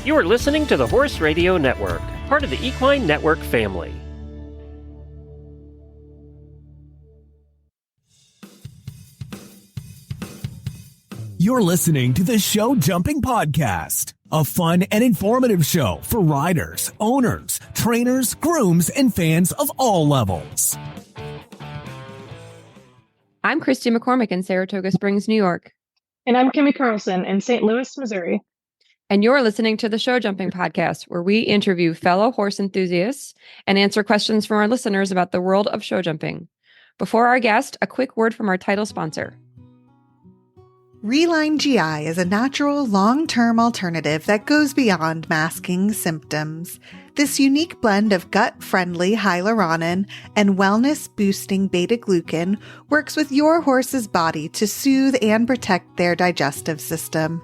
You are listening to the Horse Radio Network, part of the Equine Network family. You're listening to the Show Jumping Podcast, a fun and informative show for riders, owners, trainers, grooms, and fans of all levels. I'm Christy McCormack in Saratoga Springs, New York. And I'm Kimmy Carlson in St. Louis, Missouri. And you're listening to the Show Jumping Podcast, where we interview fellow horse enthusiasts and answer questions from our listeners about the world of show jumping. Before our guest, a quick word from our title sponsor. Relyne GI is a natural, long-term alternative that goes beyond masking symptoms. This unique blend of gut-friendly hyaluronan and wellness-boosting beta-glucan works with your horse's body to soothe and protect their digestive system.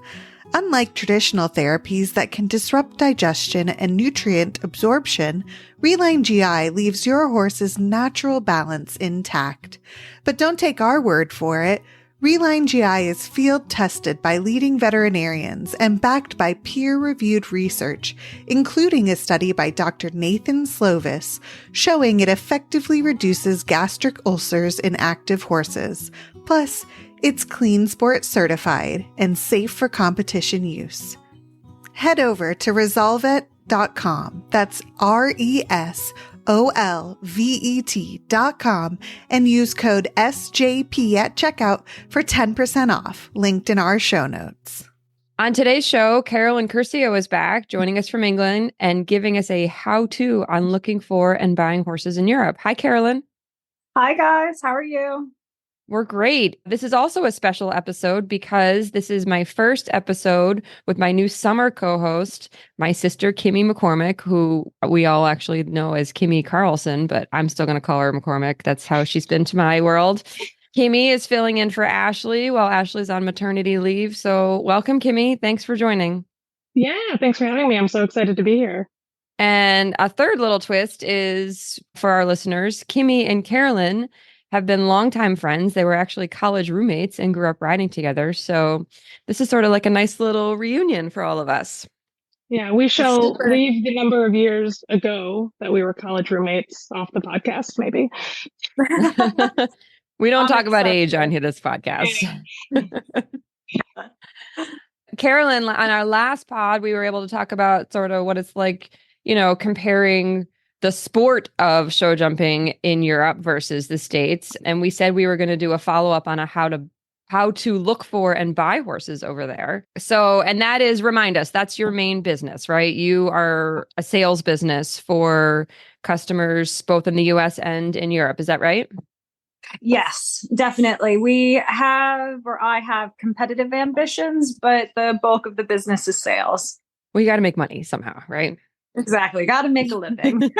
Unlike traditional therapies that can disrupt digestion and nutrient absorption, Relyne GI leaves your horse's natural balance intact. But don't take our word for it. Relyne GI is field tested by leading veterinarians and backed by peer-reviewed research, including a study by Dr. Nathan Slovis, showing it effectively reduces gastric ulcers in active horses. Plus, it's clean sport certified and safe for competition use. Head over to resolvet.com. That's RESOLVET.com and use code SJP at checkout for 10% off, linked in our show notes. On today's show, Carolyn Curcio is back, joining us from England and giving us a how-to on looking for and buying horses in Europe. Hi, Carolyn. Hi, guys. How are you? We're great. This is also a special episode because this is my first episode with my new summer co-host, my sister, Kimmy McCormack, who we all actually know as Kimmy Carlson, but I'm still going to call her McCormack. That's how she's been to my world. Kimmy is filling in for Ashley while Ashley's on maternity leave. So welcome, Kimmy. Thanks for joining. Yeah, thanks for having me. I'm so excited to be here. And a third little twist is for our listeners, Kimmy and Carolyn have been longtime friends. They were actually college roommates and grew up riding together. So this is sort of like a nice little reunion for all of us. Yeah, we shall leave the number of years ago that we were college roommates off the podcast, maybe. We don't talk about age on this podcast. Carolyn, on our last pod, we were able to talk about sort of what it's like, comparing the sport of show jumping in Europe versus the States. And we said we were going to do a follow-up on how to look for and buy horses over there. So, and that is, remind us, that's your main business, right? You are a sales business for customers both in the US and in Europe. Is that right? Yes, definitely. I have competitive ambitions, but the bulk of the business is sales. Well, you got to make money somehow, right? Exactly. Got to make a living.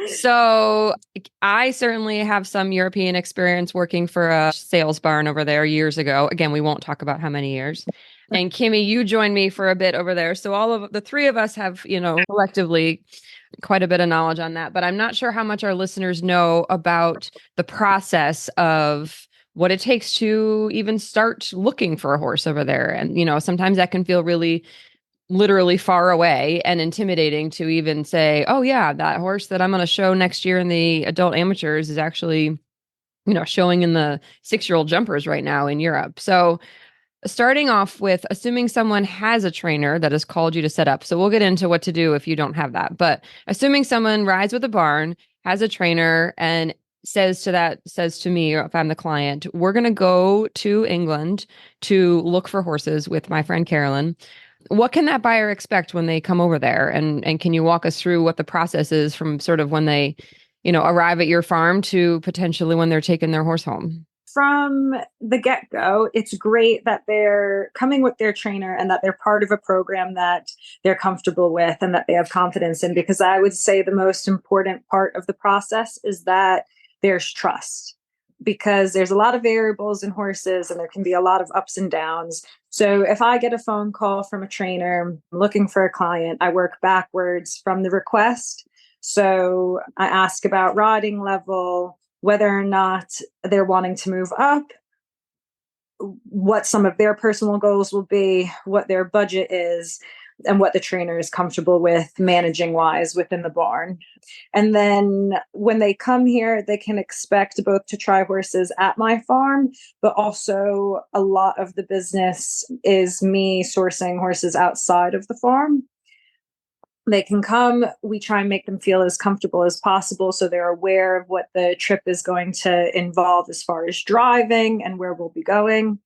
So I certainly have some European experience working for a sales barn over there years ago. Again, we won't talk about how many years. And Kimmy, you joined me for a bit over there. So all of the three of us have, collectively quite a bit of knowledge on that. But I'm not sure how much our listeners know about the process of what it takes to even start looking for a horse over there. And, sometimes that can feel really literally far away and intimidating to even say, oh yeah, that horse that I'm going to show next year in the adult amateurs is actually, showing in the 6-year-old jumpers right now in Europe. So starting off with assuming someone has a trainer that has called you to set up. So we'll get into what to do if you don't have that, but assuming someone rides with a barn, has a trainer and says to me, or if I'm the client, we're going to go to England to look for horses with my friend Carolyn. What can that buyer expect when they come over there? And can you walk us through what the process is from sort of when they, arrive at your farm to potentially when they're taking their horse home? From the get-go, it's great that they're coming with their trainer and that they're part of a program that they're comfortable with and that they have confidence in, because I would say the most important part of the process is that there's trust. Because there's a lot of variables in horses and there can be a lot of ups and downs. So if I get a phone call from a trainer looking for a client, I work backwards from the request. So I ask about riding level, whether or not they're wanting to move up, what some of their personal goals will be, what their budget is, and what the trainer is comfortable with managing wise within the barn. And then when they come here, they can expect both to try horses at my farm, but also a lot of the business is me sourcing horses outside of the farm. They can come, we try and make them feel as comfortable as possible so they're aware of what the trip is going to involve as far as driving and where we'll be going.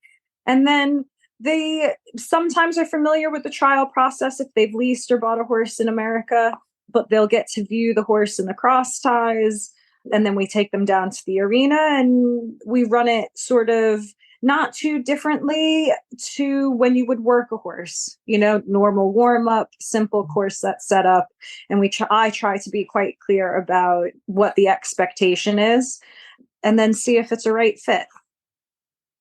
And then they sometimes are familiar with the trial process if they've leased or bought a horse in America, but they'll get to view the horse in the cross ties. And then we take them down to the arena and we run it sort of not too differently to when you would work a horse, normal warm up, simple course set up. And I try to be quite clear about what the expectation is and then see if it's a right fit.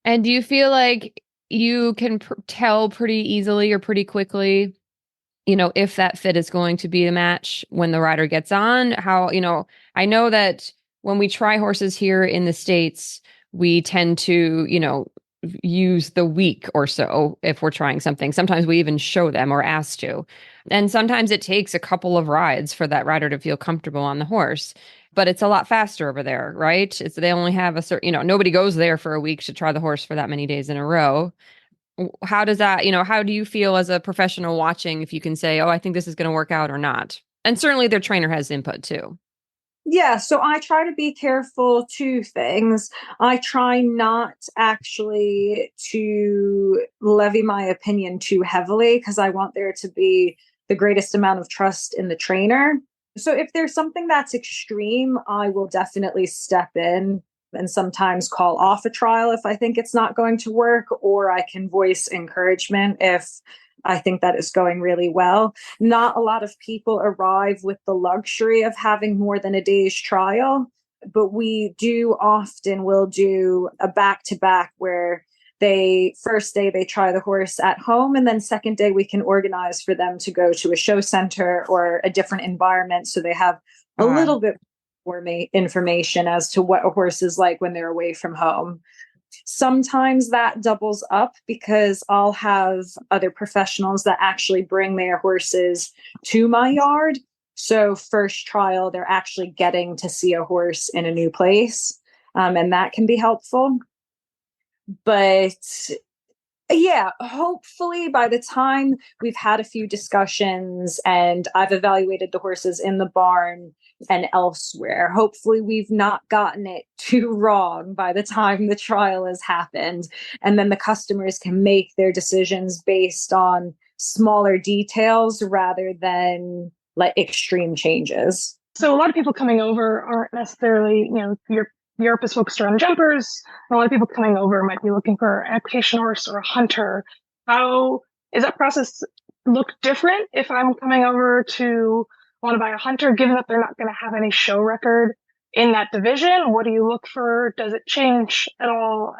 And do you feel like you can tell pretty easily or pretty quickly, if that fit is going to be a match when the rider gets on? How, I know that when we try horses here in the States, we tend to, use the week or so if we're trying something. Sometimes we even show them or ask to. And sometimes it takes a couple of rides for that rider to feel comfortable on the horse. But it's a lot faster over there, right? They only have a certain, nobody goes there for a week to try the horse for that many days in a row. How does that, how do you feel as a professional watching if you can say, oh, I think this is going to work out or not? And certainly their trainer has input too. Yeah, so I try to be careful two things. I try not actually to levy my opinion too heavily because I want there to be the greatest amount of trust in the trainer. So if there's something that's extreme, I will definitely step in and sometimes call off a trial if I think it's not going to work, or I can voice encouragement if I think that is going really well. Not a lot of people arrive with the luxury of having more than a day's trial, but we will do a back-to-back where first day they try the horse at home, and then second day we can organize for them to go to a show center or a different environment so they have a little bit more information as to what a horse is like when they're away from home. Sometimes that doubles up because I'll have other professionals that actually bring their horses to my yard. So first trial, they're actually getting to see a horse in a new place. And that can be helpful. But yeah, hopefully by the time we've had a few discussions and I've evaluated the horses in the barn and elsewhere, hopefully we've not gotten it too wrong by the time the trial has happened. And then the customers can make their decisions based on smaller details rather than like extreme changes. So a lot of people coming over aren't necessarily, Europe is focused around jumpers. A lot of people coming over might be looking for an equitation horse or a hunter. How is that process look different if I'm coming over to want to buy a hunter, given that they're not going to have any show record in that division? What do you look for? Does it change at all?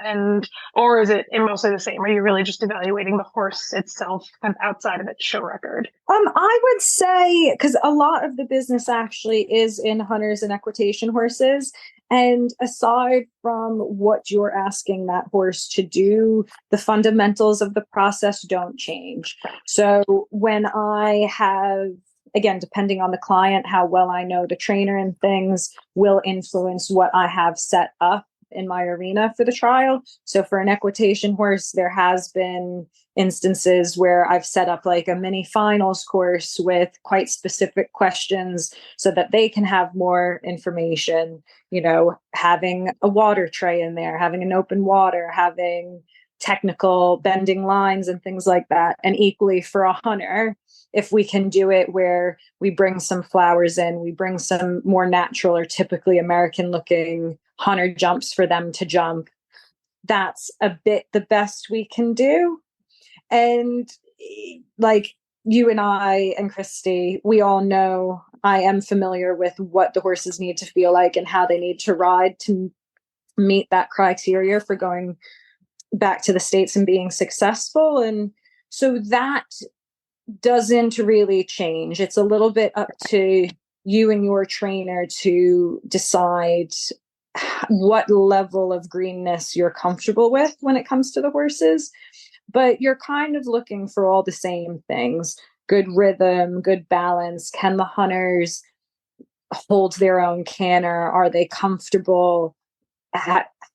Or is it mostly the same? Are you really just evaluating the horse itself kind of outside of its show record? I would say, because a lot of the business actually is in hunters and equitation horses. And aside from what you're asking that horse to do, the fundamentals of the process don't change. So when I have, again, depending on the client, how well I know the trainer and things will influence what I have set up in my arena for the trial. So for an equitation horse, there has been instances where I've set up like a mini finals course with quite specific questions so that they can have more information, having a water tray in there, having an open water, having technical bending lines and things like that. And equally for a hunter, if we can do it where we bring some flowers in, we bring some more natural or typically American looking hunter jumps for them to jump, that's a bit the best we can do. And like you and I and Christy, we all know I am familiar with what the horses need to feel like and how they need to ride to meet that criteria for going back to the States and being successful. And so that doesn't really change. It's a little bit up to you and your trainer to decide what level of greenness you're comfortable with when it comes to the horses. But you're kind of looking for all the same things. good rhythm, good balance? Can the hunters hold their own canter? Are they comfortable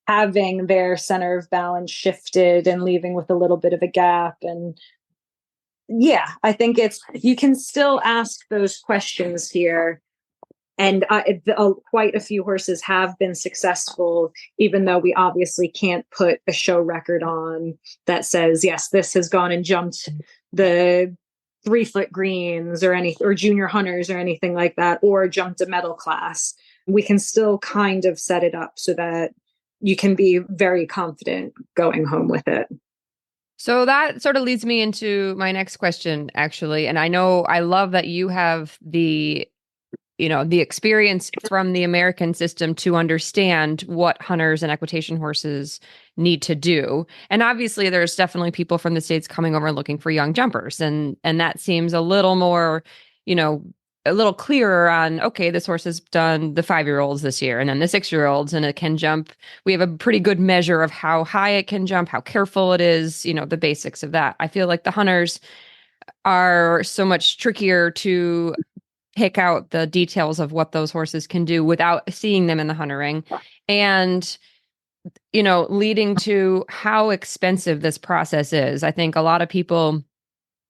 having their center of balance shifted and leaving with a little bit of a gap? And yeah, I think you can still ask those questions here. And quite a few horses have been successful, even though we obviously can't put a show record on that says, yes, this has gone and jumped the 3-foot greens or junior hunters or anything like that, or jumped a medal class. We can still kind of set it up so that you can be very confident going home with it. So that sort of leads me into my next question, actually. And I love that you have the experience from the American system to understand what hunters and equitation horses need to do. And obviously there's definitely people from the States coming over looking for young jumpers. And that seems a little more, a little clearer on, okay, this horse has done the 5-year-olds this year and then the 6-year-olds, and it can jump. We have a pretty good measure of how high it can jump, how careful it is, the basics of that. I feel like the hunters are so much trickier to pick out the details of what those horses can do without seeing them in the hunter ring, and leading to how expensive this process is. I think a lot of people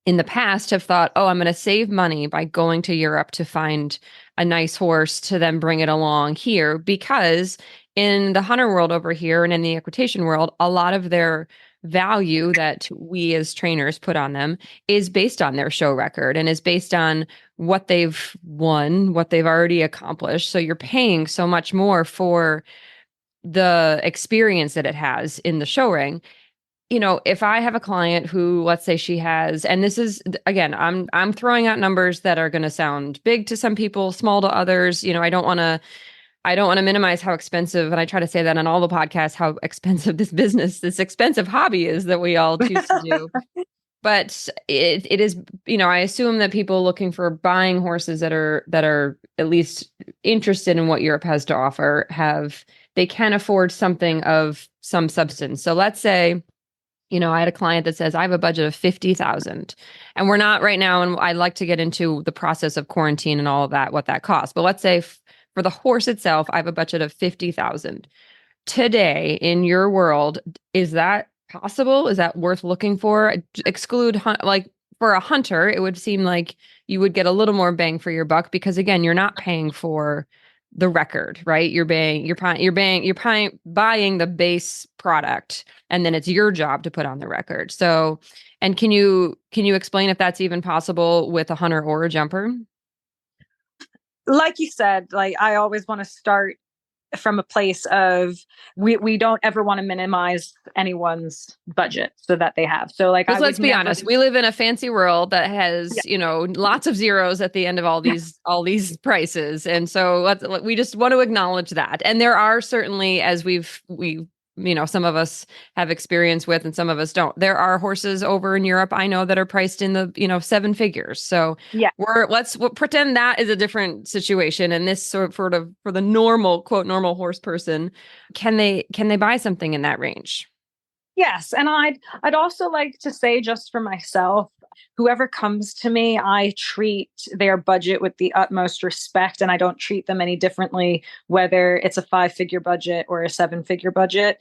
in the past have thought, oh, I'm going to save money by going to Europe to find a nice horse to then bring it along here, because in the hunter world over here and in the equitation world, a lot of their value that we as trainers put on them is based on their show record and is based on what they've won, what they've already accomplished. So you're paying so much more for the experience that it has in the show ring. If I have a client who, let's say she has, and this is, again, I'm throwing out numbers that are going to sound big to some people, small to others. I don't want to minimize how expensive, and I try to say that on all the podcasts, how expensive this expensive hobby is that we all choose to do. But it is, I assume that people looking for buying horses that are at least interested in what Europe has to offer they can afford something of some substance. So let's say, I had a client that says, I have a budget of 50,000, and we're not right now. And I'd like to get into the process of quarantine and all of that, what that costs. But let's say for the horse itself, I have a budget of 50,000. Today in your world, is that possible? Is that worth looking for? Exclude like for a hunter, it would seem like you would get a little more bang for your buck, because again, you're not paying for the record, right? You're buying the base product, and then it's your job to put on the record. So, and can you explain if that's even possible with a hunter or a jumper? Like you said, like I always want to start from a place of we don't ever want to minimize anyone's budget so that they have. So like, let's be honest, we live in a fancy world that has, lots of zeros at the end of all these prices. And so we just want to acknowledge that. And there are certainly, as we some of us have experience with and some of us don't. There are horses over in Europe, I know, that are priced in the, 7 figures. So yeah, we'll pretend that is a different situation. And this sort of for the normal, quote, normal horse person, can they buy something in that range? Yes. And I'd also like to say, just for myself, whoever comes to me, I treat their budget with the utmost respect, and I don't treat them any differently, whether it's a 5-figure budget or a 7-figure budget.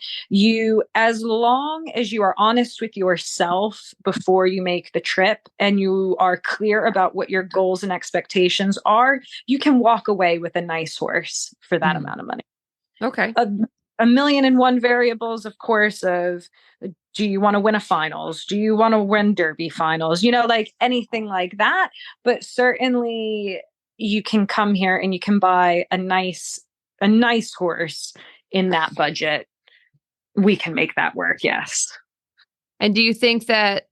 As long as you are honest with yourself before you make the trip and you are clear about what your goals and expectations are, you can walk away with a nice horse for that amount of money. Okay. A million and one variables, of course, of do you want to win a finals? Do you want to win Derby finals? Like anything like that. But certainly you can come here and you can buy a nice horse in that budget. We can make that work. Yes. And do you think that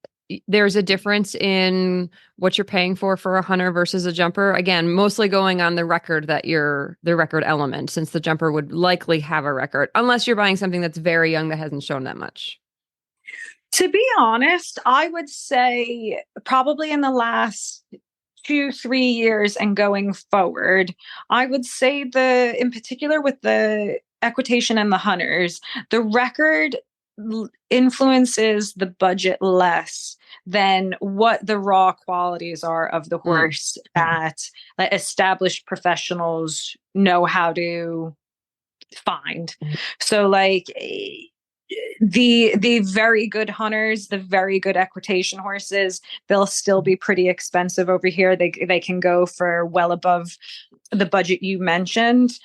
there's a difference in what you're paying for a hunter versus a jumper? Again, mostly going on the record the record element, since the jumper would likely have a record, unless you're buying something that's very young that hasn't shown that much. To be honest, I would say probably in the last 2-3 years and going forward, I would say in particular with the equitation and the hunters, the record influences the budget less than what the raw qualities are of the horse that like, established professionals know how to find. So like the very good hunters, the very good equitation horses, they'll still be pretty expensive over here. They can go for well above the budget you mentioned.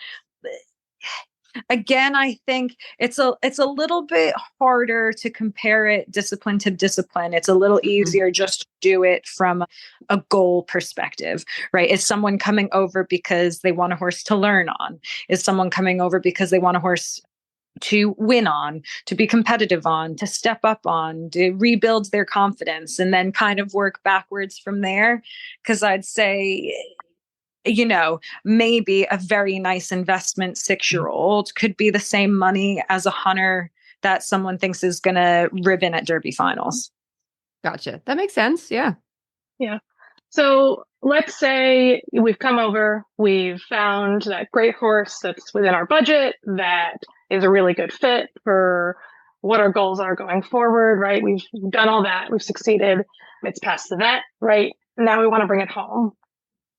Again, I think it's a little bit harder to compare it discipline to discipline. It's a little easier just to do it from a goal perspective, right? Is someone coming over because they want a horse to learn on? Is someone coming over because they want a horse to win on, to be competitive on, to step up on, to rebuild their confidence, and then kind of work backwards from there? Because I'd say, you know, maybe a very nice investment 6-year-old could be the same money as a hunter that someone thinks is going to ribbon at Derby finals. Gotcha. That makes sense. Yeah. Yeah. So let's say we've come over, we've found that great horse that's within our budget, that is a really good fit for what our goals are going forward, right? We've done all that. We've succeeded. It's past the vet, right? Now we want to bring it home.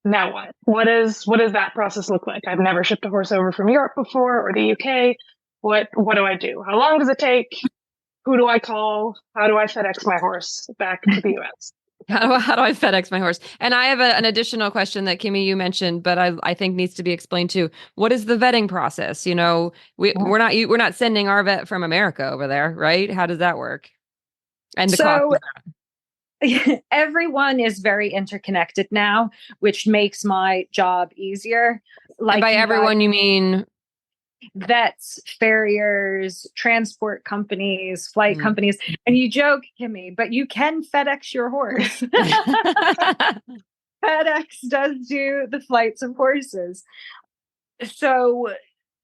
Now what? What does that process look like? I've never shipped a horse over from Europe before or the UK. What do I do? How long does it take? Who do I call? How do I FedEx my horse back to the US? How do I FedEx my horse? And I have an additional question that Kimmy, you mentioned, but I think needs to be explained too. What is the vetting process? You know, we're not sending our vet from America over there, right? How does that work? And the cost of that. Everyone is very interconnected now, which makes my job easier. Like, and by everyone, you mean vets, farriers, transport companies, flight companies. And you joke, Kimmy, but you can FedEx your horse. FedEx does do the flights of horses. So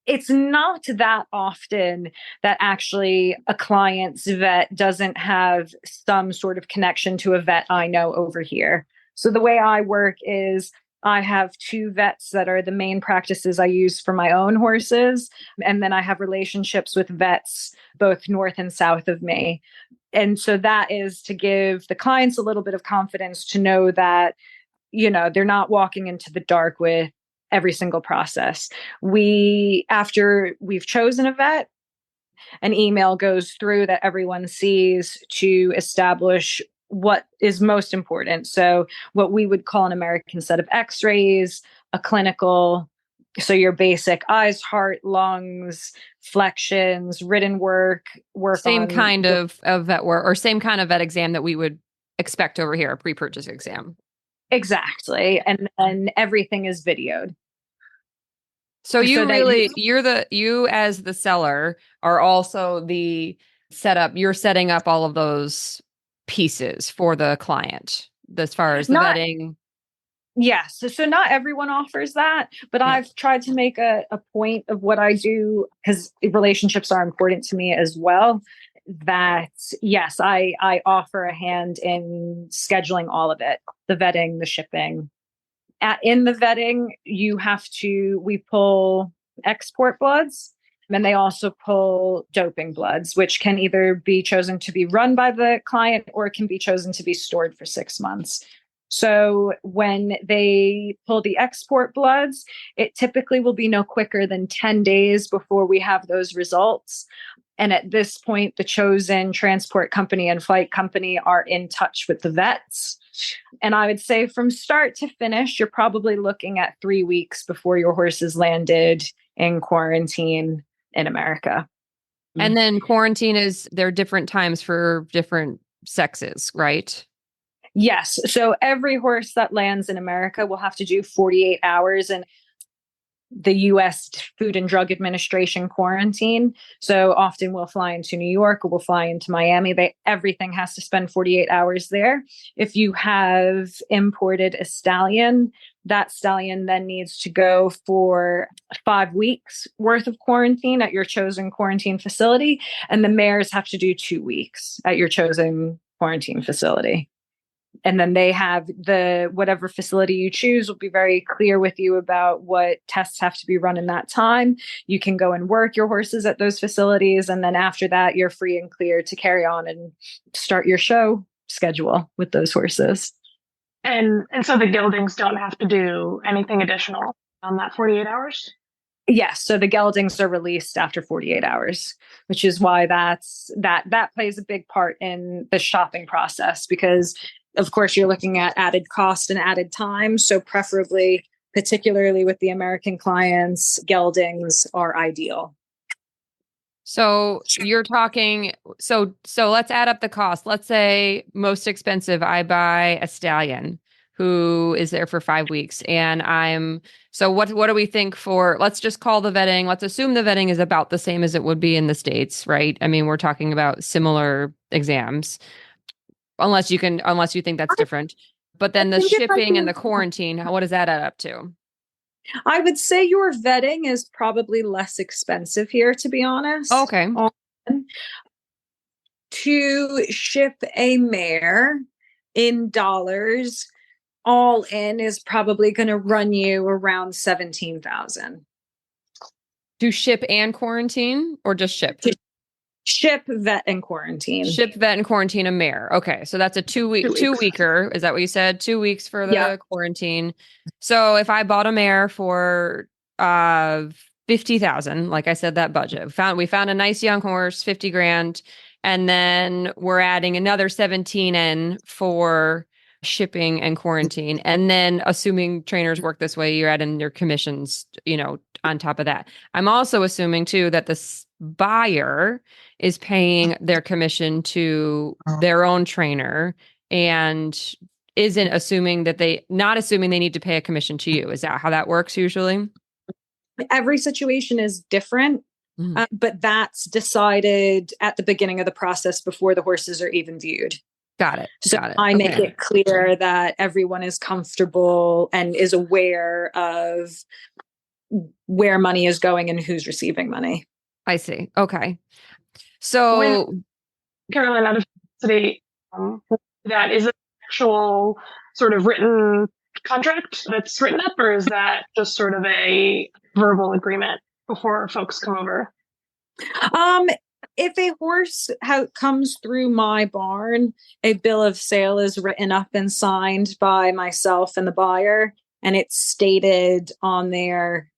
it's not that often that actually a client's vet doesn't have some sort of connection to a vet I know over here. So the way I work is I have 2 vets that are the main practices I use for my own horses. And then I have relationships with vets both north and south of me. And so that is to give the clients a little bit of confidence to know that, you know, they're not walking into the dark with every single process. After we've chosen a vet, an email goes through that everyone sees to establish what is most important. So what we would call an American set of x-rays, a clinical, so your basic eyes, heart, lungs, flexions, written work same on kind of vet work, or same kind of vet exam that we would expect over here, a pre-purchase exam. Exactly. And then everything is videoed. So you as the seller are also the setup. You're setting up all of those pieces for the client as far as the vetting. Yes. So not everyone offers that, but I've tried to make a point of what I do, because relationships are important to me as well. That yes, I offer a hand in scheduling all of it, the vetting, the shipping. In the vetting, we pull export bloods, and they also pull doping bloods, which can either be chosen to be run by the client or it can be chosen to be stored for 6 months. So when they pull the export bloods, it typically will be no quicker than 10 days before we have those results. And at this point, the chosen transport company and flight company are in touch with the vets. And I would say from start to finish, you're probably looking at 3 weeks before your horse is landed in quarantine in America. And then quarantine there are different times for different sexes, right? Yes. So every horse that lands in America will have to do 48 hours in the U.S. Food and Drug Administration quarantine. So often we'll fly into New York or we'll fly into Miami. Everything has to spend 48 hours there. If you have imported a stallion, that stallion then needs to go for 5 weeks worth of quarantine at your chosen quarantine facility. And the mares have to do 2 weeks at your chosen quarantine facility. And then they have whatever facility you choose will be very clear with you about what tests have to be run in that time. You can go and work your horses at those facilities. And then after that, you're free and clear to carry on and start your show schedule with those horses. And so the geldings don't have to do anything additional on that 48 hours? Yes, so the geldings are released after 48 hours, which is why that plays a big part in the shopping process, because of course you're looking at added cost and added time. So preferably, particularly with the American clients, geldings are ideal. So you're talking, so let's add up the cost. Let's say most expensive, I buy a stallion who is there for 5 weeks. And so what do we think for, let's just call the vetting. Let's assume the vetting is about the same as it would be in the States, right? I mean, we're talking about similar exams, unless you think that's different. But then the shipping and the quarantine, what does that add up to? I would say your vetting is probably less expensive here, to be honest. Okay. To ship a mare in dollars, all in is probably going to run you around $17,000. To ship and quarantine, or just ship? Ship, vet, and quarantine. Ship, vet, and quarantine a mare. Okay, so that's a 2-weeker. Is that what you said? 2 weeks for the quarantine. So if I bought a mare for $50,000, like I said, that budget, we found a nice young horse, $50,000, and then we're adding another 17 in for shipping and quarantine. And then assuming trainers work this way, you're adding your commissions, on top of that. I'm also assuming too that the buyer is paying their commission to their own trainer and isn't assuming not assuming they need to pay a commission to you. Is that how that works usually? Every situation is different, but that's decided at the beginning of the process before the horses are even viewed. Got it. So I make it clear that everyone is comfortable and is aware of where money is going and who's receiving money. I see. Okay. So, Carolyn, out of curiosity, that is an actual sort of written contract that's written up, or is that just sort of a verbal agreement before folks come over? If a horse comes through my barn, a bill of sale is written up and signed by myself and the buyer, and it's stated on there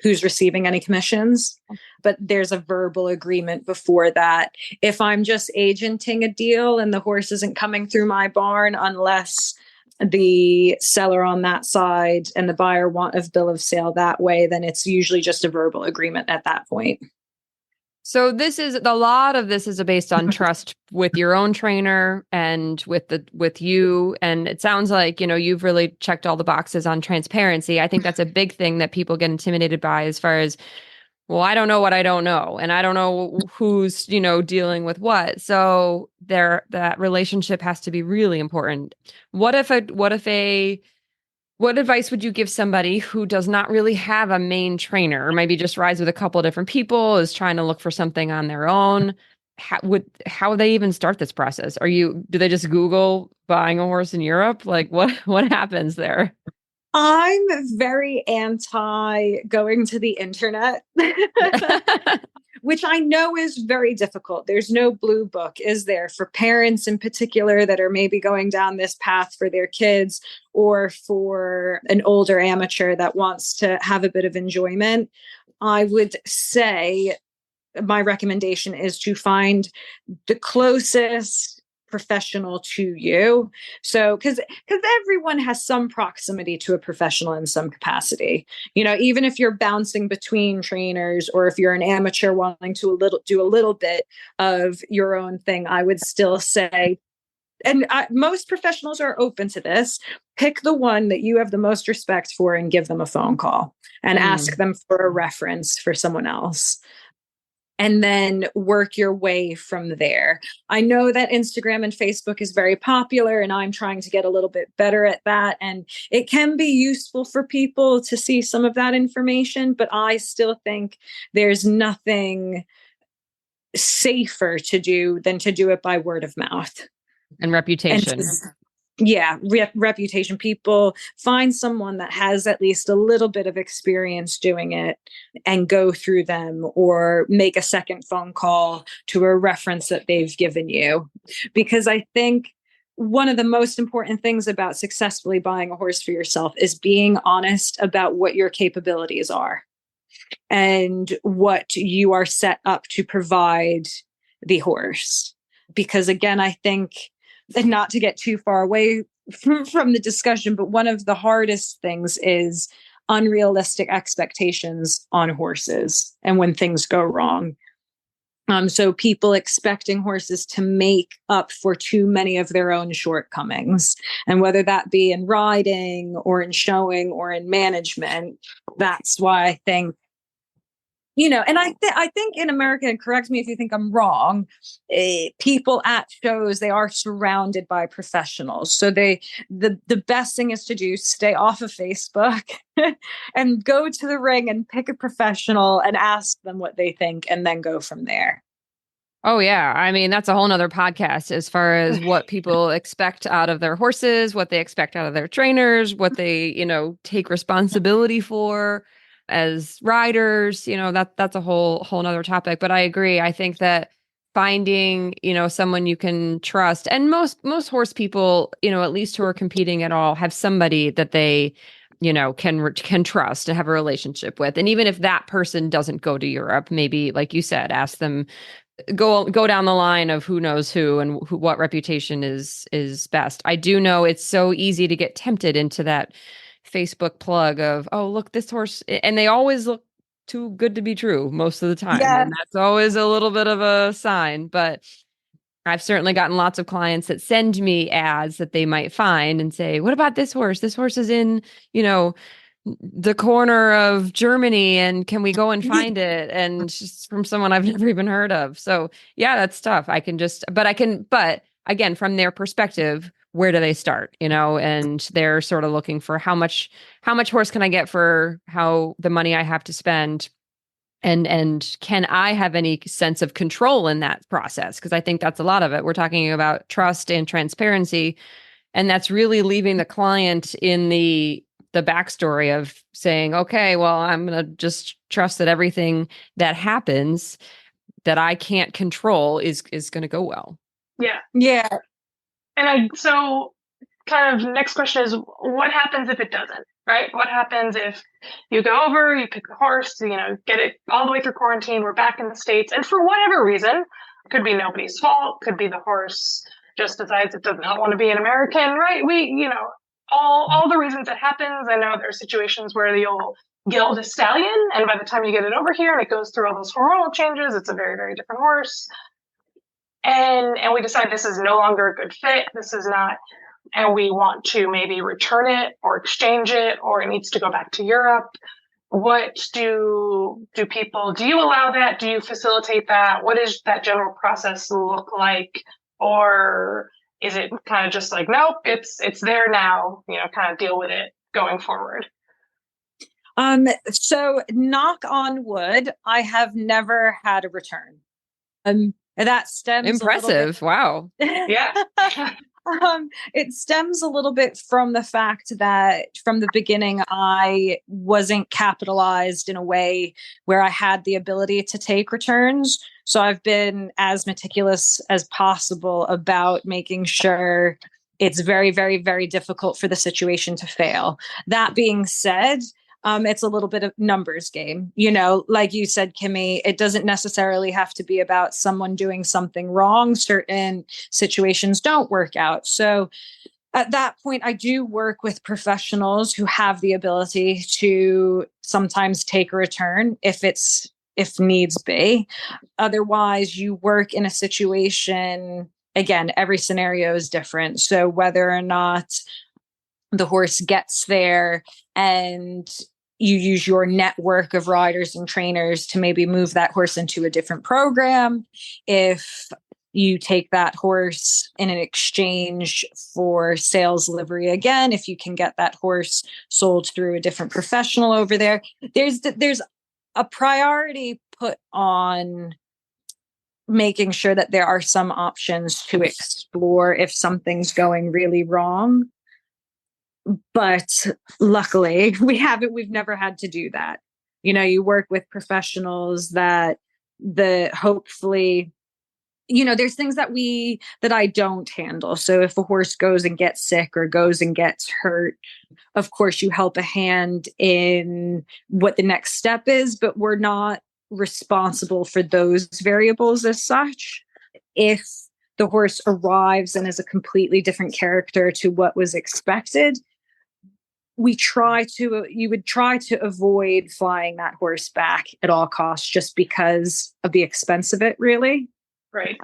who's receiving any commissions. But there's a verbal agreement before that. If I'm just agenting a deal and the horse isn't coming through my barn, unless the seller on that side and the buyer want a bill of sale that way, then it's usually just a verbal agreement at that point. So a lot of this is based on trust with your own trainer and with you. And it sounds like, you've really checked all the boxes on transparency. I think that's a big thing that people get intimidated by, as far as, well, I don't know what I don't know. And I don't know who's, dealing with what. So that relationship has to be really important. What advice would you give somebody who does not really have a main trainer, or maybe just rides with a couple of different people, is trying to look for something on their own? How would they even start this process? Do they just Google buying a horse in Europe? Like what happens there? I'm very anti going to the internet, which I know is very difficult. There's no blue book, is there, for parents in particular that are maybe going down this path for their kids, or for an older amateur that wants to have a bit of enjoyment. I would say my recommendation is to find the closest professional to you. So, because everyone has some proximity to a professional in some capacity, even if you're bouncing between trainers, or if you're an amateur wanting to do a little bit of your own thing, I would still say, and most professionals are open to this, pick the one that you have the most respect for and give them a phone call and ask them for a reference for someone else. And then work your way from there. I know that Instagram and Facebook is very popular, and I'm trying to get a little bit better at that. And it can be useful for people to see some of that information, but I still think there's nothing safer to do than to do it by word of mouth. And reputation. Reputation. People find someone that has at least a little bit of experience doing it and go through them, or make a second phone call to a reference that they've given you. Because I think one of the most important things about successfully buying a horse for yourself is being honest about what your capabilities are and what you are set up to provide the horse. Because again, I think, and not to get too far away from the discussion, but one of the hardest things is unrealistic expectations on horses and when things go wrong. So people expecting horses to make up for too many of their own shortcomings, and whether that be in riding or in showing or in management, that's why I think, and I think in America, and correct me if you think I'm wrong, people at shows, they are surrounded by professionals. So the best thing is to do, stay off of Facebook and go to the ring and pick a professional and ask them what they think and then go from there. Oh, yeah. I mean, that's a whole nother podcast as far as what people expect out of their horses, what they expect out of their trainers, what they, take responsibility for as riders. That's a whole nother topic. But I agree. I think that finding, someone you can trust, and most horse people, at least who are competing at all, have somebody that they can trust and have a relationship with. And even if that person doesn't go to Europe, maybe, like you said, ask them, go down the line of who knows who and what reputation is best. I do know it's so easy to get tempted into that Facebook plug of, oh, look, this horse, and they always look too good to be true most of the time. Yeah. And that's always a little bit of a sign. But I've certainly gotten lots of clients that send me ads that they might find and say, what about this horse? This horse is in, the corner of Germany, and can we go and find it? And just from someone I've never even heard of. So yeah, that's tough. But again, from their perspective, where do they start? And they're sort of looking for how much horse can I get for how the money I have to spend? And can I have any sense of control in that process? Because I think that's a lot of it. We're talking about trust and transparency, and that's really leaving the client in the backstory of saying, okay, well, I'm going to just trust that everything that happens that I can't control is going to go well. Yeah. Yeah. And so kind of next question is, what happens if it doesn't, right? What happens if you go over, you pick the horse, get it all the way through quarantine, we're back in the States, and for whatever reason, it could be nobody's fault, could be the horse just decides it does not want to be an American, right? All the reasons it happens. I know there are situations where you'll gild a stallion, and by the time you get it over here and it goes through all those hormonal changes, it's a very, very different horse. And we decide this is no longer a good fit. This is not, and we want to maybe return it or exchange it, or it needs to go back to Europe. What do you allow that? Do you facilitate that? What does that general process look like? Or is it kind of just like, nope, it's there now, kind of deal with it going forward? So knock on wood, I have never had a return. That stems impressive. Wow. Yeah. It stems a little bit from the fact that from the beginning, I wasn't capitalized in a way where I had the ability to take returns. So I've been as meticulous as possible about making sure it's very, very, very difficult for the situation to fail. That being said, it's a little bit of numbers game. Like you said, Kimmy, it doesn't necessarily have to be about someone doing something wrong. Certain situations don't work out. So at that point, I do work with professionals who have the ability to sometimes take a return if needs be. Otherwise, you work in a situation, again, every scenario is different. So whether or not the horse gets there and you use your network of riders and trainers to maybe move that horse into a different program. If you take that horse in an exchange for sales livery again, if you can get that horse sold through a different professional over there, there's a priority put on making sure that there are some options to explore if something's going really wrong. But luckily we've never had to do that. You work with professionals that hopefully there's things that I don't handle. So if a horse goes and gets sick or goes and gets hurt, of course you help a hand in what the next step is, but we're not responsible for those variables as such. If the horse arrives and is a completely different character to what was expected, you would try to avoid flying that horse back at all costs, just because of the expense of it, really. Right.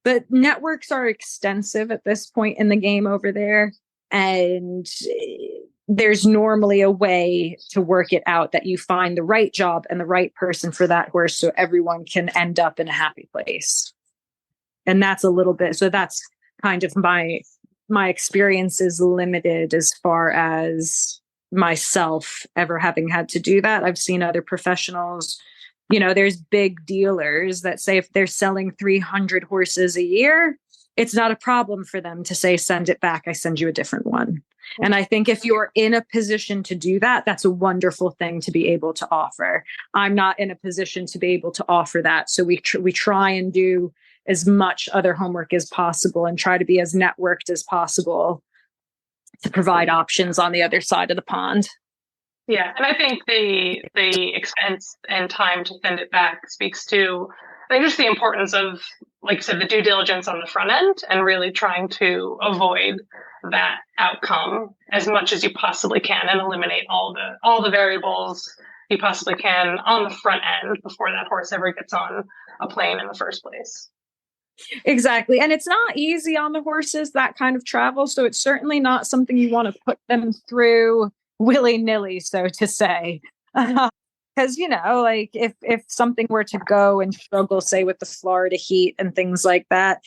But networks are extensive at this point in the game over there. And there's normally a way to work it out that you find the right job and the right person for that horse, so everyone can end up in a happy place. And that's that's kind of my experience is limited as far as myself ever having had to do that. I've seen other professionals, there's big dealers that say if they're selling 300 horses a year, it's not a problem for them to say, send it back. I send you a different one. And I think if you're in a position to do that, that's a wonderful thing to be able to offer. I'm not in a position to be able to offer that. So we try and do as much other homework as possible and try to be as networked as possible to provide options on the other side of the pond. Yeah, and I think the expense and time to send it back speaks to, I think, just the importance of, like you said, the due diligence on the front end and really trying to avoid that outcome as much as you possibly can and eliminate all the variables you possibly can on the front end before that horse ever gets on a plane in the first place. Exactly. And it's not easy on the horses, that kind of travel. So it's certainly not something you want to put them through willy-nilly, so to say. Because, like if something were to go and struggle, say, with the Florida heat and things like that,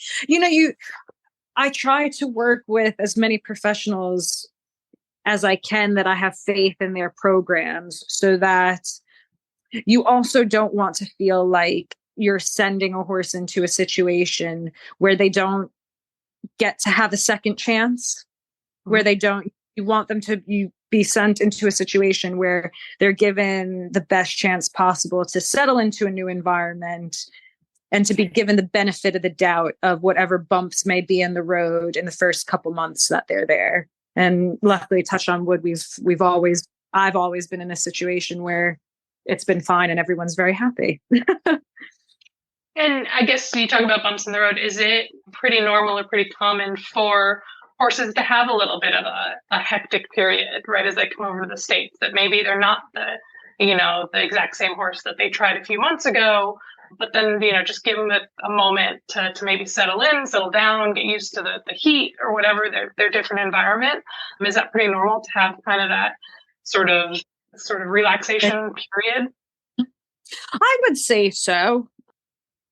I try to work with as many professionals as I can that I have faith in their programs, so that you also don't want to feel like you're sending a horse into a situation where they don't get to have a second chance, where you want them to be sent into a situation where they're given the best chance possible to settle into a new environment and to be given the benefit of the doubt of whatever bumps may be in the road in the first couple months that they're there. And luckily, touch on wood, I've always been in a situation where it's been fine and everyone's very happy. And I guess you talk about bumps in the road. Is it pretty normal or pretty common for horses to have a little bit of a hectic period, right, as they come over to the States, that maybe they're not the exact same horse that they tried a few months ago, but then, just give them a moment to maybe settle down, get used to the heat or whatever, their different environment? Is that pretty normal to have kind of that sort of relaxation period? I would say so.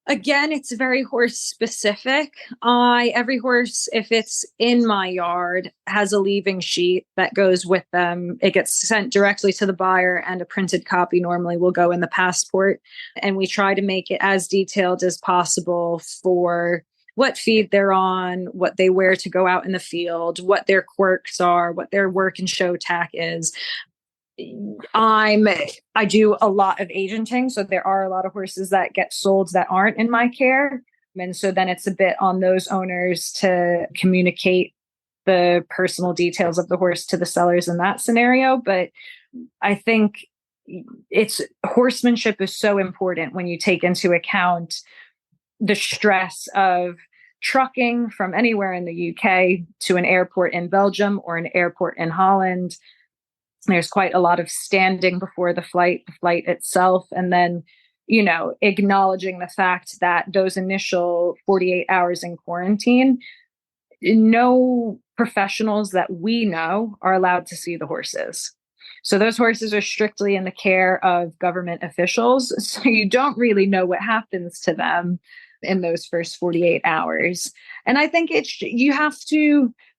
Again, it's very horse specific. Every horse, if it's in my yard, has a leaving sheet that goes with them. It gets sent directly to the buyer, and a printed copy normally will go in the passport. And we try to make it as detailed as possible for what feed they're on, what they wear to go out in the field, what their quirks are, what their work and show tack is. I do a lot of agenting, so there are a lot of horses that get sold that aren't in my care, and so then it's a bit on those owners to communicate the personal details of the horse to the sellers in that scenario. But I think horsemanship is so important when you take into account the stress of trucking from anywhere in the UK to an airport in Belgium or an airport in Holland. There's quite a lot of standing before the flight itself, and then, acknowledging the fact that those initial 48 hours in quarantine, no professionals that we know are allowed to see the horses. So those horses are strictly in the care of government officials. So you don't really know what happens to them in those first 48 hours. And I think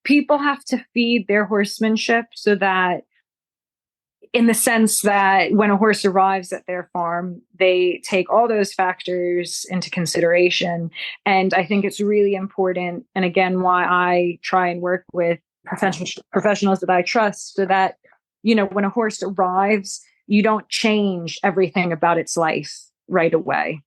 people have to feed their horsemanship, so that, in the sense that when a horse arrives at their farm, they take all those factors into consideration. And I think it's really important, and again, why I try and work with professionals that I trust, so that, when a horse arrives, you don't change everything about its life right away.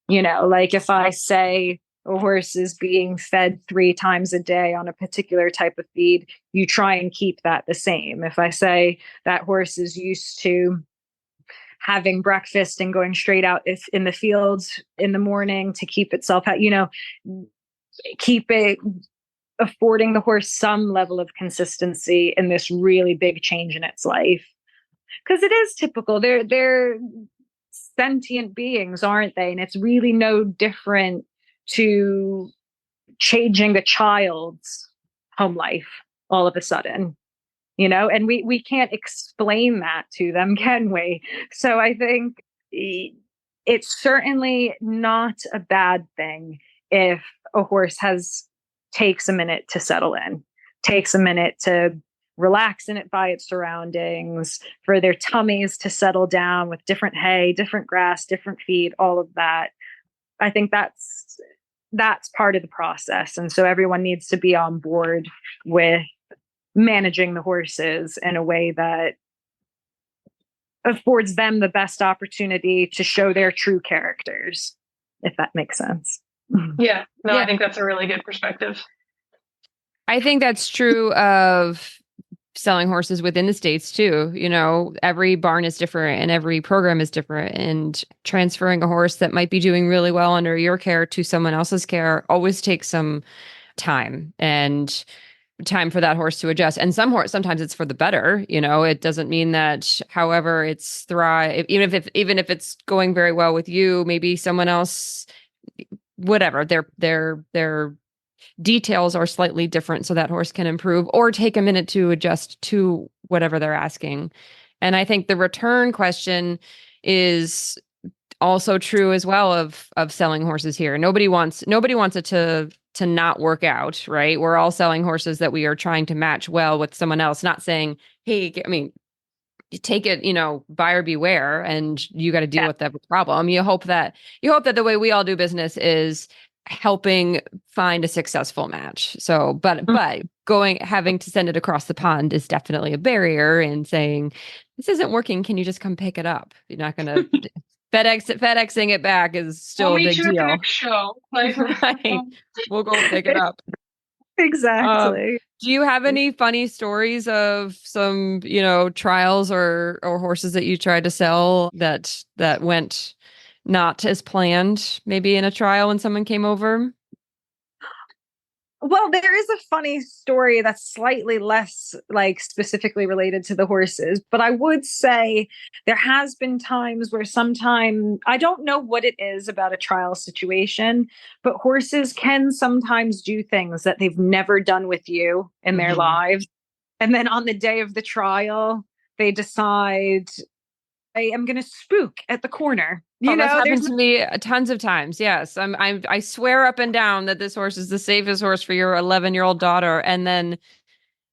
Like if I say, a horse is being fed 3 times a day on a particular type of feed, you try and keep that the same. If I say that horse is used to having breakfast and going straight out in the fields in the morning to keep itself out, keep it, affording the horse some level of consistency in this really big change in its life. Because it is typical. They're sentient beings, aren't they? And it's really no different to changing a child's home life all of a sudden, and we can't explain that to them, can we? So I think it's certainly not a bad thing if a horse takes a minute to settle in, takes a minute to relax in it by its surroundings, for their tummies to settle down with different hay, different grass, different feed, all of that. I think that's part of the process. And so everyone needs to be on board with managing the horses in a way that affords them the best opportunity to show their true characters, if that makes sense. Yeah, no, I think that's a really good perspective. I think that's true of selling horses within the States too. Every barn is different and every program is different, and transferring a horse that might be doing really well under your care to someone else's care always takes some time and time for that horse to adjust. And sometimes it's for the better. It doesn't mean that however it's thrive, even if it's going very well with you, maybe someone else, whatever, their details are slightly different so that horse can improve or take a minute to adjust to whatever they're asking. And I think the return question is also true as well of selling horses here. Nobody wants it to not work out, right? We're all selling horses that we are trying to match well with someone else, not saying, hey, take it, buyer beware, and you got to deal with that problem. You hope that the way we all do business is helping find a successful match. So, but having to send it across the pond is definitely a barrier, and saying, this isn't working, can you just come pick it up? You're not going to FedExing it back is still a big deal. Next show. Right. We'll go pick it up. Exactly. Do you have any funny stories of some, trials or horses that you tried to sell that went not as planned, maybe in a trial when someone came over? Well, there is a funny story that's slightly less specifically related to the horses, but I would say there has been times where I don't know what it is about a trial situation, but horses can sometimes do things that they've never done with you in their lives. And then on the day of the trial, they decide, I am going to spook at the corner. That's happened to me tons of times. Yes. I swear up and down that this horse is the safest horse for your 11-year-old daughter. And then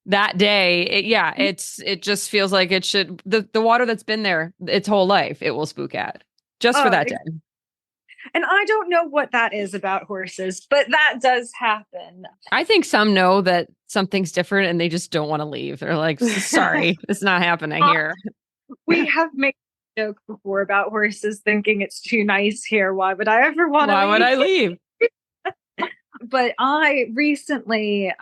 that day, it just feels like it should, the water that's been there its whole life, it will spook at just for that day. And I don't know what that is about horses, but that does happen. I think some know that something's different and they just don't want to leave. They're like, sorry, it's not happening here. We have made joke before about horses thinking it's too nice here. Why would I ever want to leave? Why would I leave? But I recently,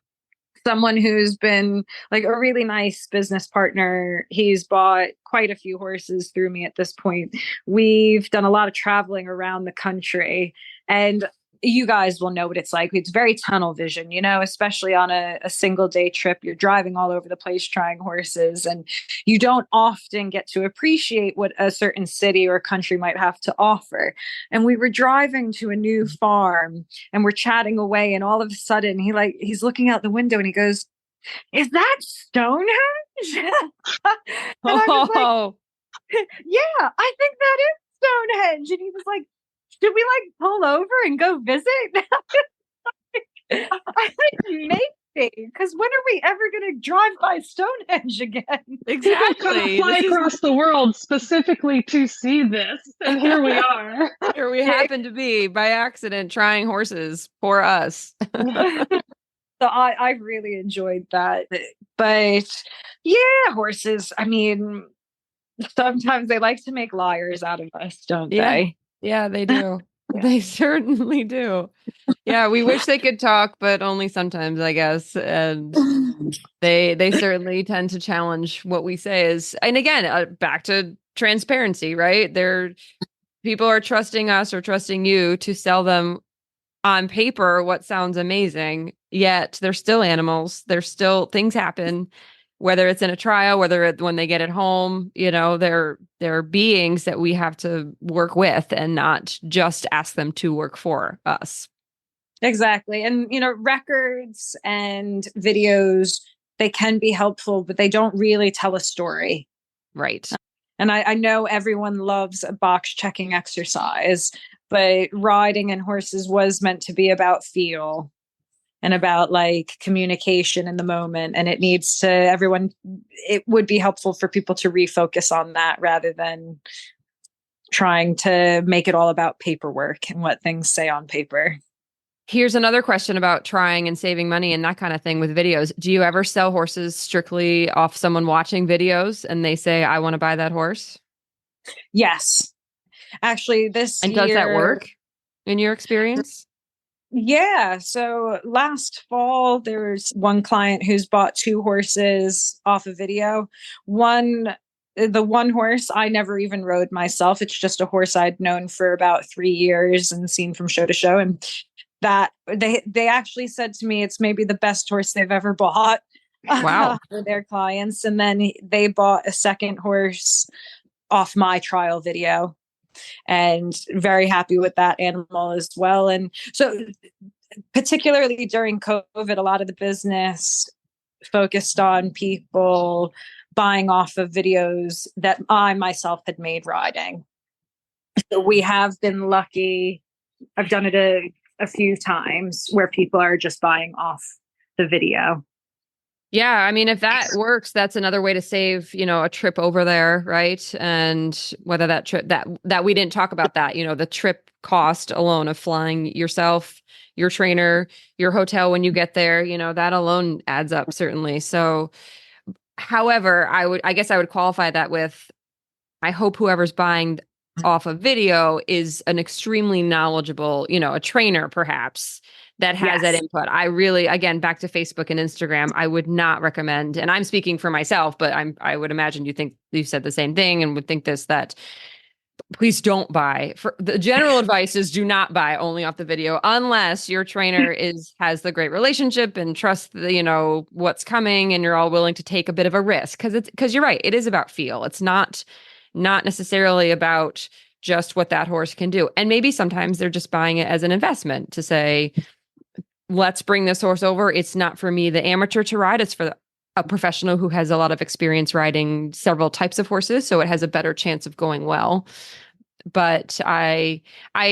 someone who's been a really nice business partner, he's bought quite a few horses through me at this point. We've done a lot of traveling around the country, and you guys will know what it's like. It's very tunnel vision, especially on a single day trip. You're driving all over the place trying horses, and you don't often get to appreciate what a certain city or country might have to offer. And we were driving to a new farm and we're chatting away, and all of a sudden he's looking out the window and he goes, "Is that Stonehenge?" And I was like, "Yeah, I think that is Stonehenge." And he was like, "Should we pull over and go visit?" I think maybe, because when are we ever going to drive by Stonehenge again? Exactly. Fly across the world specifically to see this, and here we are. Here we happen to be by accident trying horses for us. So I really enjoyed that. But yeah, horses, sometimes they like to make liars out of us, don't they? Yeah, they do. They certainly do. Yeah, we wish they could talk, but only sometimes, I guess. And they certainly tend to challenge what we say is, and again, back to transparency, right? People are trusting us or trusting you to sell them on paper what sounds amazing, yet they're still animals. There's still things happen, whether it's in a trial, when they get it home, they're beings that we have to work with and not just ask them to work for us. Exactly. And, records and videos, they can be helpful, but they don't really tell a story. Right. And I know everyone loves a box checking exercise, but riding and horses was meant to be about feel and about like communication in the moment. And it would be helpful for people to refocus on that rather than trying to make it all about paperwork and what things say on paper. Here's another question about trying and saving money and that kind of thing with videos. Do you ever sell horses strictly off someone watching videos and they say, I want to buy that horse? Yes. Actually, does that work in your experience? Yeah. So last fall, there was one client who's bought 2 horses off a video. The one horse I never even rode myself. It's just a horse I'd known for about 3 years and seen from show to show. And that they actually said to me, it's maybe the best horse they've ever bought. Wow. For their clients. And then they bought a second horse off my trial video, and very happy with that animal as well. And so particularly during COVID, a lot of the business focused on people buying off of videos that I myself had made riding. So we have been lucky. I've done it a few times where people are just buying off the video. Yeah, I mean, if that works, that's another way to save, a trip over there, right? And whether that trip that we didn't talk about that, the trip cost alone of flying yourself, your trainer, your hotel when you get there, that alone adds up certainly. So, however, I guess I would qualify that with, I hope whoever's buying off a video is an extremely knowledgeable, a trainer perhaps that has that input. I really, again, back to Facebook and Instagram, I would not recommend, and I'm speaking for myself, but I would imagine you said the same thing and would think that please don't buy. For the general advice is do not buy only off the video unless your trainer has the great relationship and trust what's coming and you're all willing to take a bit of a risk, because you're right, it is about feel. It's not necessarily about just what that horse can do. And maybe sometimes they're just buying it as an investment to say, let's bring this horse over. It's not for me, the amateur, to ride. It's for a professional who has a lot of experience riding several types of horses. So it has a better chance of going well. But I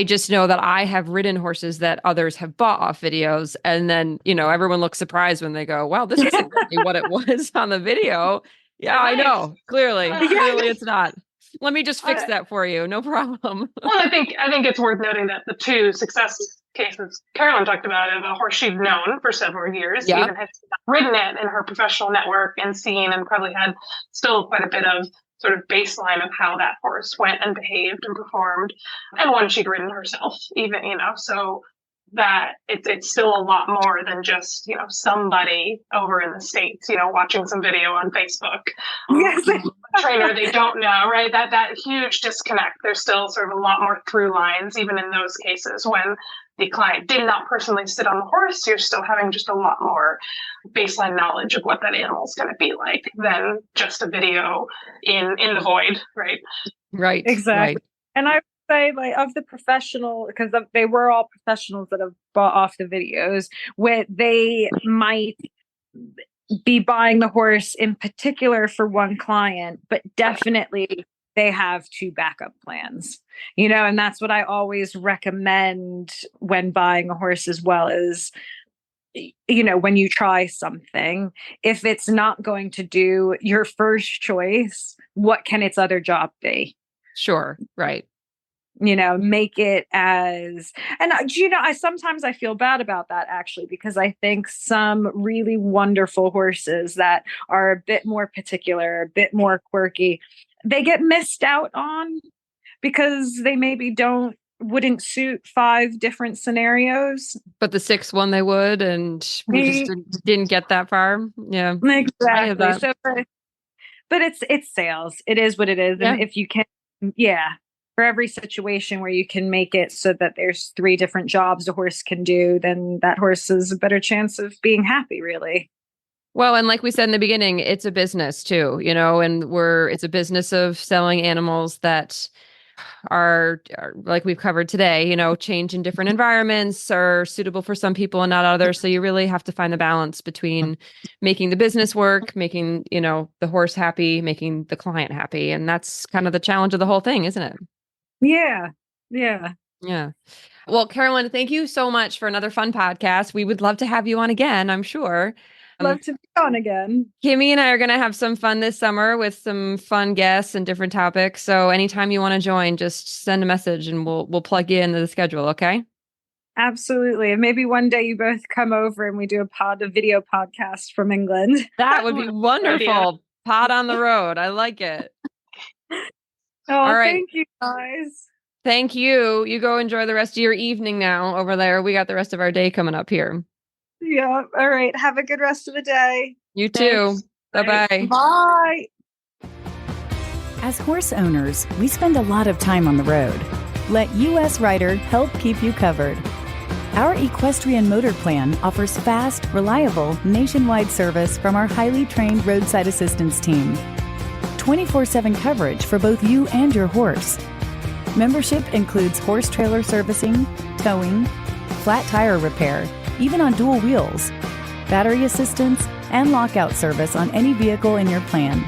just know that I have ridden horses that others have bought off videos. And then, everyone looks surprised when they go, wow, this isn't really what it was on the video. Yeah, I know. Clearly it's not. Let me just fix that for you. No problem. Well, I think it's worth noting that the 2 success cases Carolyn talked about of a horse she'd known for several years, even had ridden it in her professional network and seen, and probably had still quite a bit of sort of baseline of how that horse went and behaved and performed, and one she'd ridden herself, even, so that it's still a lot more than just, somebody over in the States, watching some video on Facebook. Yes. Trainer they don't know, right? That huge disconnect. There's still sort of a lot more through lines, even in those cases when the client did not personally sit on the horse. You're still having just a lot more baseline knowledge of what that animal is going to be like than just a video in the void, right? Right. Exactly. Right. And I say, like, of the professional, because they were all professionals that have bought off the videos, where they might be buying the horse in particular for one client, but definitely they have 2 backup plans, and that's what I always recommend when buying a horse as well, is, when you try something, if it's not going to do your first choice, what can its other job be? Sure. Right. Make it as, and I feel bad about that, actually, because I think some really wonderful horses that are a bit more particular, a bit more quirky, they get missed out on because they maybe don't wouldn't suit 5 different scenarios. But the 6th one they would, and we just didn't get that far. Yeah. Exactly. So, but it's sales. It is what it is. Yeah. And if you can, for every situation where you can make it so that there's 3 different jobs a horse can do, then that horse has a better chance of being happy, really. Well, and like we said in the beginning, it's a business too, and it's a business of selling animals that are like we've covered today, change in different environments, are suitable for some people and not others. So you really have to find the balance between making the business work, making, the horse happy, making the client happy. And that's kind of the challenge of the whole thing, isn't it? Yeah. Yeah. Yeah. Well, Carolyn, thank you so much for another fun podcast. We would love to have you on again, I'm sure. Love to be on again. Kimmy and I are going to have some fun this summer with some fun guests and different topics. So anytime you want to join, just send a message and we'll plug you into the schedule. Okay. Absolutely. And maybe one day you both come over and we do a video podcast from England. That would be wonderful. Pod on the road. I like it. All right. Thank you guys. Thank you. You go enjoy the rest of your evening now over there. We got the rest of our day coming up here. Yeah. All right. Have a good rest of the day. You too. Bye-bye. Bye. As horse owners, we spend a lot of time on the road. Let US Rider help keep you covered. Our equestrian motor plan offers fast, reliable, nationwide service from our highly trained roadside assistance team. 24/7 coverage for both you and your horse. Membership includes horse trailer servicing, towing, flat tire repair, even on dual wheels, battery assistance, and lockout service on any vehicle in your plan.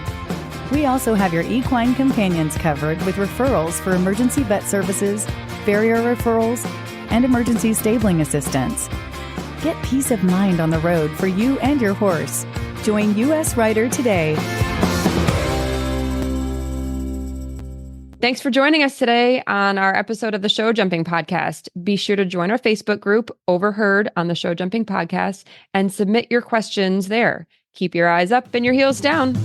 We also have your equine companions covered with referrals for emergency vet services, farrier referrals, and emergency stabling assistance. Get peace of mind on the road for you and your horse. Join US Rider today. Thanks for joining us today on our episode of the Show Jumping Podcast. Be sure to join our Facebook group, Overheard on the Show Jumping Podcast, and submit your questions there. Keep your eyes up and your heels down.